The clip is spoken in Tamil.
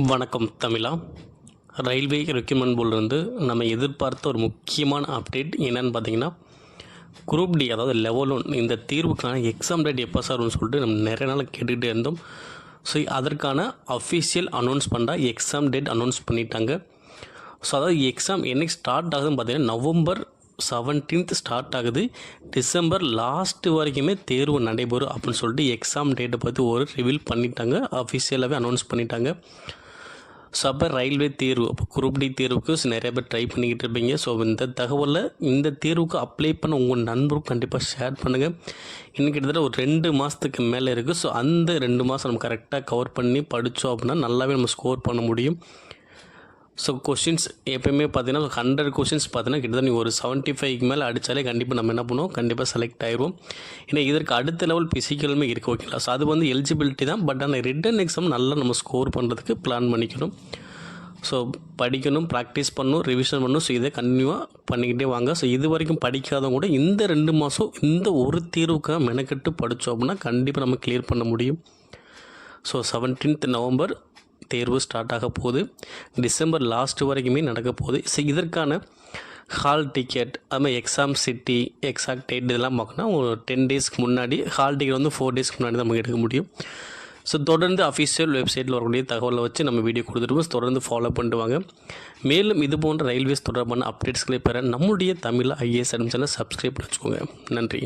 வணக்கம் தமிழா. ரயில்வே ரெக்ரூட்மெண்ட் போர்டிலிருந்து நம்ம எதிர்பார்த்த ஒரு முக்கியமான அப்டேட் என்னென்னு பார்த்தீங்கன்னா, குரூப் டி அதாவது லெவல் 1 இந்த தீர்வுக்கான எக்ஸாம் டேட் எப்போ சார்னு சொல்லிட்டு நம்ம நிறைய நாள் கேட்டுக்கிட்டே இருந்தோம். ஸோ அதற்கான அஃபிஷியல் அனௌன்ஸ்மெண்ட்டாக எக்ஸாம் டேட் அனௌன்ஸ் பண்ணிட்டாங்க. ஸோ அதாவது எக்ஸாம் என்றைக்கு ஸ்டார்ட் ஆகுதுன்னு பார்த்தீங்கன்னா நவம்பர் 17th ஸ்டார்ட் ஆகுது. டிசம்பர் லாஸ்ட்டு வரைக்குமே தேர்வு நடைபெறும் அப்படின்னு சொல்லிட்டு எக்ஸாம் டேட்டை பற்றி ஒரு ரிவீல் பண்ணிட்டாங்க, அஃபிஷியலாகவே அனௌன்ஸ் பண்ணிட்டாங்க. ஸோ அப்போ ரயில்வே தேர்வு, அப்போ குரூப் டி தேர்வுக்கு நிறைய பேர் ட்ரை பண்ணிக்கிட்டு இருப்பீங்க. ஸோ இந்த தகவலை இந்த தேர்வுக்கு அப்ளை பண்ண உங்கள் நண்பரும் கண்டிப்பாக ஷேர் பண்ணுங்கள். இன்னும் கிட்டத்தட்ட ஒரு 2 மாதத்துக்கு மேலே இருக்குது. ஸோ அந்த 2 மாதம் நம்ம கரெக்டாக கவர் பண்ணி படித்தோம் அப்படின்னா நல்லாவே நம்ம ஸ்கோர் பண்ண முடியும். ஸோ கொஷின்ஸ் எப்போயுமே பார்த்தீங்கன்னா 100 கொஷின்ஸ் பார்த்தீங்கன்னா கிட்டத்தட்ட நீங்கள் ஒரு 75க்கு மேலே அடித்தாலே கண்டிப்பாக நம்ம என்ன பண்ணுவோம், கண்டிப்பாக செலக்ட் ஆயிடுவோம். ஏன்னா இதற்கு அடுத்த லெவல் ஃபிசிக்கலுமே இருக்குது, ஓகேங்களா. ஸோ அது எலிஜிபிலிட்டி தான். பட் ஆனால் ரிட்டன் எக்ஸாம் நல்லா நம்ம ஸ்கோர் பண்ணுறதுக்கு பிளான் பண்ணிக்கணும். ஸோ படிக்கணும், ப்ராக்டிஸ் பண்ணணும், ரிவிஷன் பண்ணணும். ஸோ இதை கண்டினியூவாக பண்ணிக்கிட்டே வாங்க. ஸோ இது வரைக்கும் படிக்காதவங்க கூட இந்த 2 மாதம் இந்த ஒரு தேர்வுக்காக மெனக்கெட்டு படித்தோம் அப்படின்னா கண்டிப்பாக நம்ம கிளியர் பண்ண முடியும். ஸோ 17th நவம்பர் தேர்வு ஸ்டார்ட் ஆக போகுது. டிசம்பர் லாஸ்ட் வரைக்குமே நடக்க போகுது. ஸோ இதற்கான ஹால் டிக்கெட், அதுமாதிரி எக்ஸாம் சிட்டி, எக்ஸாக்ட் டேட் இதெல்லாம் பார்க்கணும். ஒரு 10 டேஸ்க்கு முன்னாடி, ஹால் டிக்கெட் 4 டேஸ்க்கு முன்னாடி நமக்கு எடுக்க முடியும். ஸோ தொடர்ந்து அஃபிஷியல் வெப்சைட்டில் வரக்கூடிய தகவலை வச்சு நம்ம வீடியோ கொடுத்துருவோம். தொடர்ந்து ஃபாலோ பண்ணிட்டு வாங்க. மேலும் இது போன்ற ரயில்வேஸ் தொடர்பான அப்டேட்ஸ்களை பெற நம்முடைய தமிழ் IAS சேனலை சப்ஸ்கிரைப் பண்ணி வச்சுக்கோங்க. நன்றி.